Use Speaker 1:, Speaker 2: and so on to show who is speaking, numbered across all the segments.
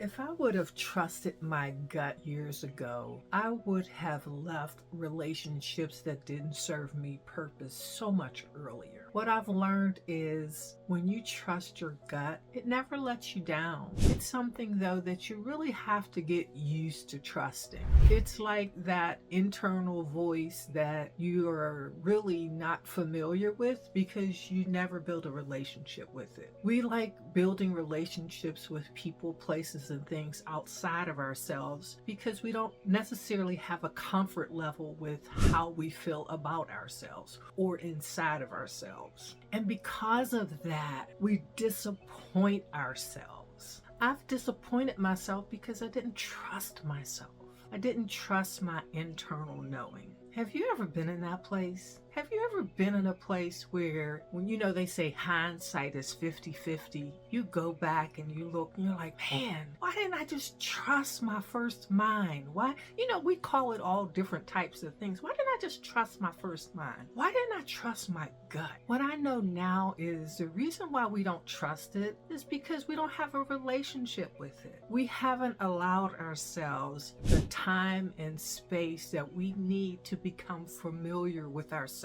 Speaker 1: If I would have trusted my gut years ago, I would have left relationships that didn't serve me purpose so much earlier. What I've learned is when you trust your gut, it never lets you down. It's something, though, that you really have to get used to trusting. It's like that internal voice that you are really not familiar with because you never build a relationship with it. We like building relationships with people, places, and things outside of ourselves because we don't necessarily have a comfort level with how we feel about ourselves or inside of ourselves. And because of that, we disappoint ourselves. I've disappointed myself because I didn't trust myself. I didn't trust my internal knowing. Have you ever been in that place? Have you ever been in a place where, when they say hindsight is 50-50, you go back and you look and you're like, man, why didn't I just trust my first mind? Why, we call it all different types of things. Why didn't I just trust my first mind? Why didn't I trust my gut? What I know now is the reason why we don't trust it is because we don't have a relationship with it. We haven't allowed ourselves the time and space that we need to become familiar with ourselves.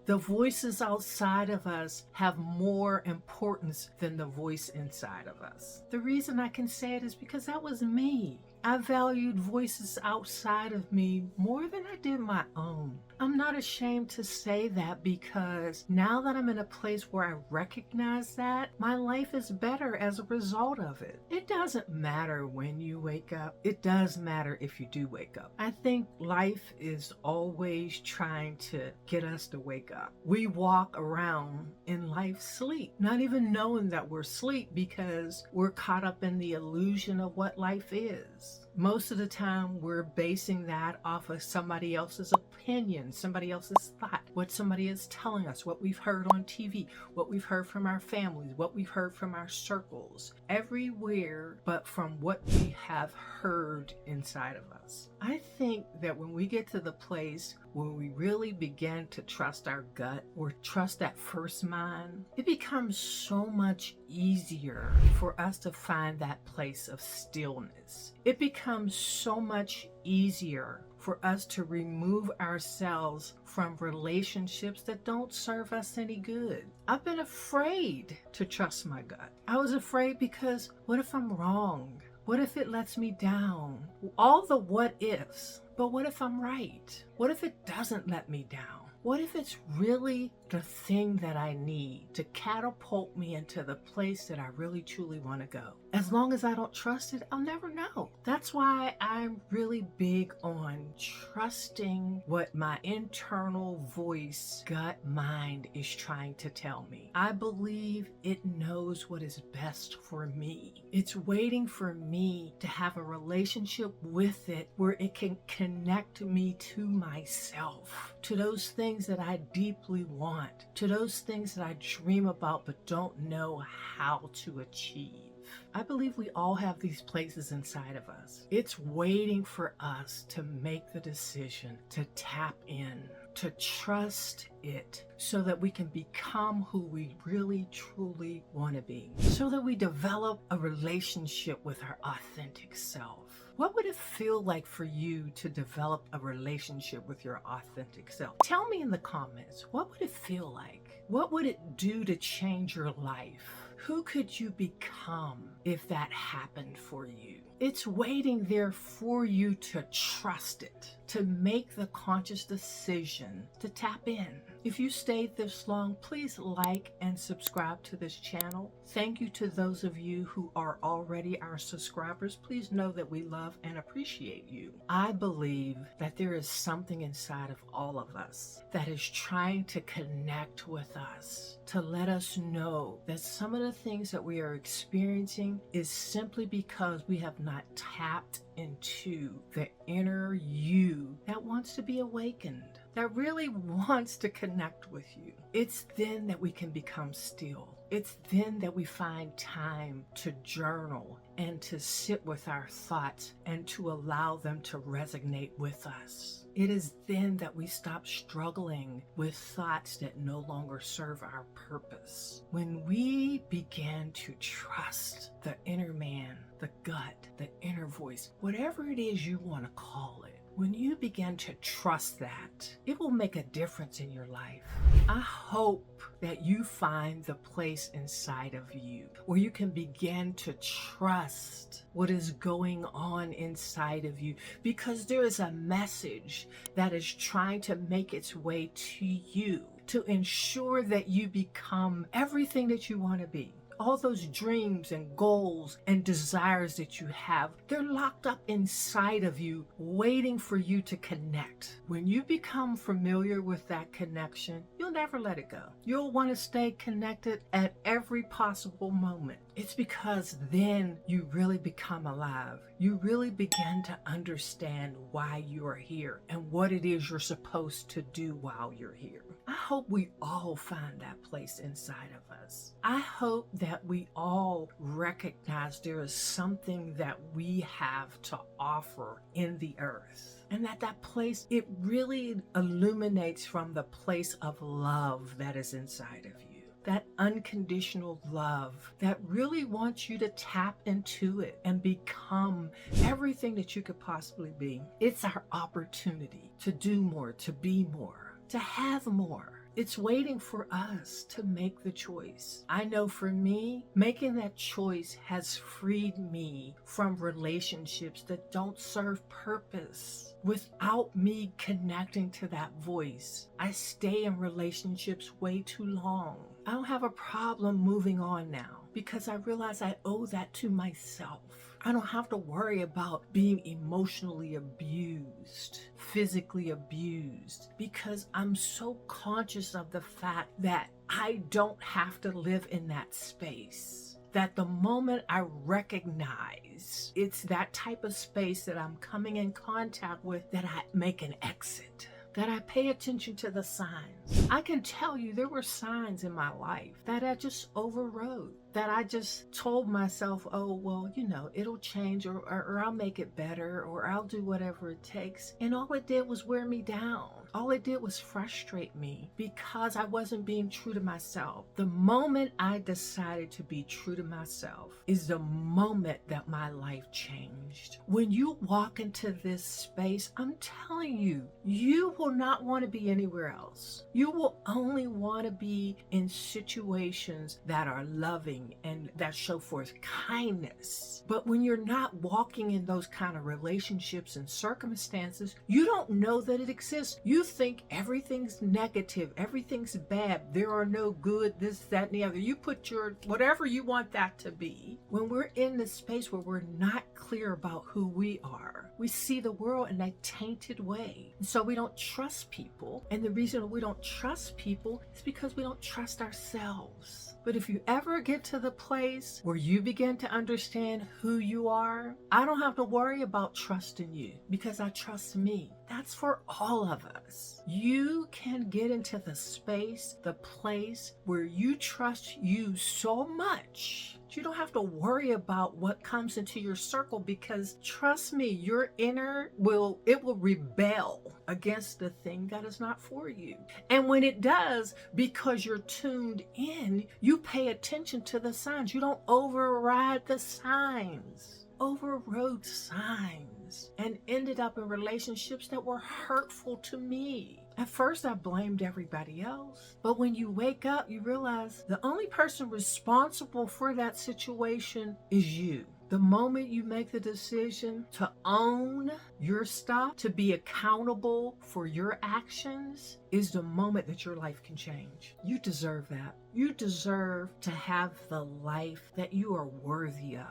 Speaker 1: The voices outside of us have more importance than the voice inside of us. The reason I can say it is because that was me. I valued voices outside of me more than I did my own. I'm not ashamed to say that because now that I'm in a place where I recognize that, my life is better as a result of it. It doesn't matter when you wake up. It does matter if you do wake up. I think life is always trying to get us to wake up. We walk around in life sleep, not even knowing that we're asleep because we're caught up in the illusion of what life is. Most of the time, we're basing that off of somebody else's opinion, somebody else's thought, what somebody is telling us, what we've heard on TV, what we've heard from our families, what we've heard from our circles, everywhere but from what we have heard inside of us. I think that when we get to the place where we really begin to trust our gut or trust that first mind, it becomes so much easier for us to find that place of stillness. It becomes so much easier for us to remove ourselves from relationships that don't serve us any good. I've been afraid to trust my gut. I was afraid because what if I'm wrong? What if it lets me down? All the what ifs. But what if I'm right? What if it doesn't let me down? What if it's really the thing that I need to catapult me into the place that I really truly want to go? As long as I don't trust it, I'll never know. That's why I'm really big on trusting what my internal voice, gut, mind is trying to tell me. I believe it knows what is best for me. It's waiting for me to have a relationship with it where it can connect me to myself, to those things that I deeply want, to those things that I dream about but don't know how to achieve. I believe we all have these places inside of us. It's waiting for us to make the decision to tap in, to trust it, so that we can become who we really truly want to be, so that we develop a relationship with our authentic self. What would it feel like for you to develop a relationship with your authentic self? Tell me in the comments, what would it feel like? What would it do to change your life? Who could you become if that happened for you? It's waiting there for you to trust it, to make the conscious decision to tap in. If you stayed this long, please like and subscribe to this channel. Thank you to those of you who are already our subscribers. Please know that we love and appreciate you. I believe that there is something inside of all of us that is trying to connect with us, to let us know that some of the things that we are experiencing is simply because we have not tapped into the inner you that wants to be awakened, that really wants to connect with you. It's then that we can become still. It's then that we find time to journal and to sit with our thoughts and to allow them to resonate with us. It is then that we stop struggling with thoughts that no longer serve our purpose. When we begin to trust the inner man, the gut, the inner voice, whatever it is you want to call it, when you begin to trust that, it will make a difference in your life. I hope that you find the place inside of you where you can begin to trust what is going on inside of you, because there is a message that is trying to make its way to you to ensure that you become everything that you want to be. All those dreams and goals and desires that you have, they're locked up inside of you, waiting for you to connect. When you become familiar with that connection, you'll never let it go. You'll want to stay connected at every possible moment. It's because then you really become alive. You really begin to understand why you are here and what it is you're supposed to do while you're here. I hope we all find that place inside of us. I hope that we all recognize there is something that we have to offer in the earth. And that place, it really illuminates from the place of love that is inside of you. That unconditional love that really wants you to tap into it and become everything that you could possibly be. It's our opportunity to do more, to be more, to have more. It's waiting for us to make the choice. I know for me, making that choice has freed me from relationships that don't serve purpose. Without me connecting to that voice, I stay in relationships way too long. I don't have a problem moving on now because I realize I owe that to myself. I don't have to worry about being emotionally abused, physically abused, because I'm so conscious of the fact that I don't have to live in that space. That the moment I recognize it's that type of space that I'm coming in contact with, that I make an exit. That I pay attention to the signs. I can tell you there were signs in my life that I just overrode, that I just told myself, oh, well, it'll change or I'll make it better or I'll do whatever it takes. And all it did was wear me down. All it did was frustrate me because I wasn't being true to myself. The moment I decided to be true to myself is the moment that my life changed. When you walk into this space, I'm telling you, you will not want to be anywhere else. You will only want to be in situations that are loving and that show forth kindness. But when you're not walking in those kind of relationships and circumstances, you don't know that it exists. You think everything's negative, everything's bad, there are no good, this, that, and the other. You put your whatever you want that to be. When we're in this space where we're not clear about who we are, we see the world in a tainted way. And so we don't trust people. And the reason we don't trust people is because we don't trust ourselves. But if you ever get to the place where you begin to understand who you are, I don't have to worry about trusting you because I trust me. That's for all of us. You can get into the space, the place where you trust you so much. You don't have to worry about what comes into your circle because trust me, your inner will rebel against the thing that is not for you. And when it does, because you're tuned in, you pay attention to the signs. You don't override the signs. Overrode signs and ended up in relationships that were hurtful to me. At first, I blamed everybody else. But when you wake up, you realize the only person responsible for that situation is you. The moment you make the decision to own your stuff, to be accountable for your actions, is the moment that your life can change. You deserve that. You deserve to have the life that you are worthy of.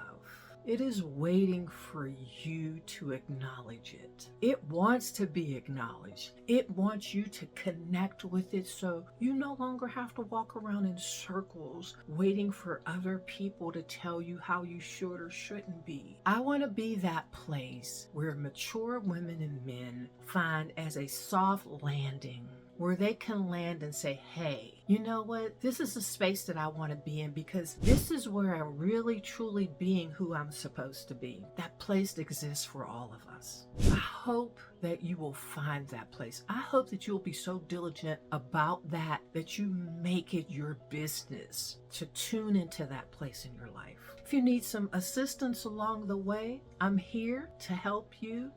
Speaker 1: It is waiting for you to acknowledge it. It wants to be acknowledged. It wants you to connect with it so you no longer have to walk around in circles waiting for other people to tell you how you should or shouldn't be. I want to be that place where mature women and men find as a soft landing where they can land and say, hey, you know what? This is a space that I want to be in because this is where I'm really truly being who I'm supposed to be. That place exists for all of us. I hope that you will find that place. I hope that you'll be so diligent about that you make it your business to tune into that place in your life. If you need some assistance along the way, I'm here to help you,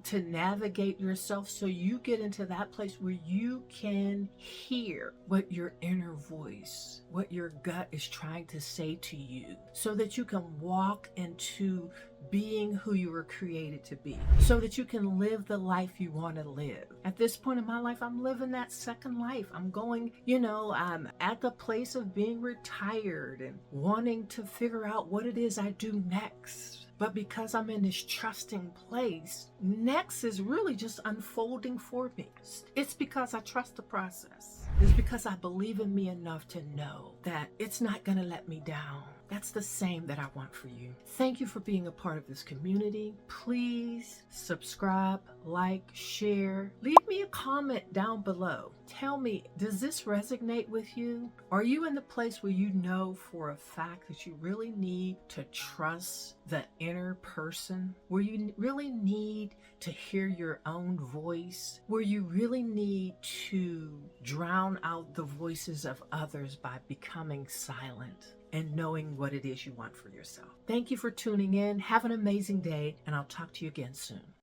Speaker 1: to navigate yourself so you get into that place where you can hear what your inner voice, what your gut is trying to say to you, so that you can walk into being who you were created to be, so that you can live the life you want to live. At this point in my life, I'm living that second life. I'm going, I'm at the place of being retired and wanting to figure out what it is I do next. But because I'm in this trusting place, next is really just unfolding for me. It's because I trust the process. It's because I believe in me enough to know that it's not going to let me down. That's the same that I want for you. Thank you for being a part of this community. Please subscribe, like, share. Leave me a comment down below. Tell me, does this resonate with you? Are you in the place where you know for a fact that you really need to trust the inner person? Where you really need to hear your own voice? Where you really need to drown out the voices of others by becoming silent and knowing what it is you want for yourself? Thank you for tuning in. Have an amazing day, and I'll talk to you again soon.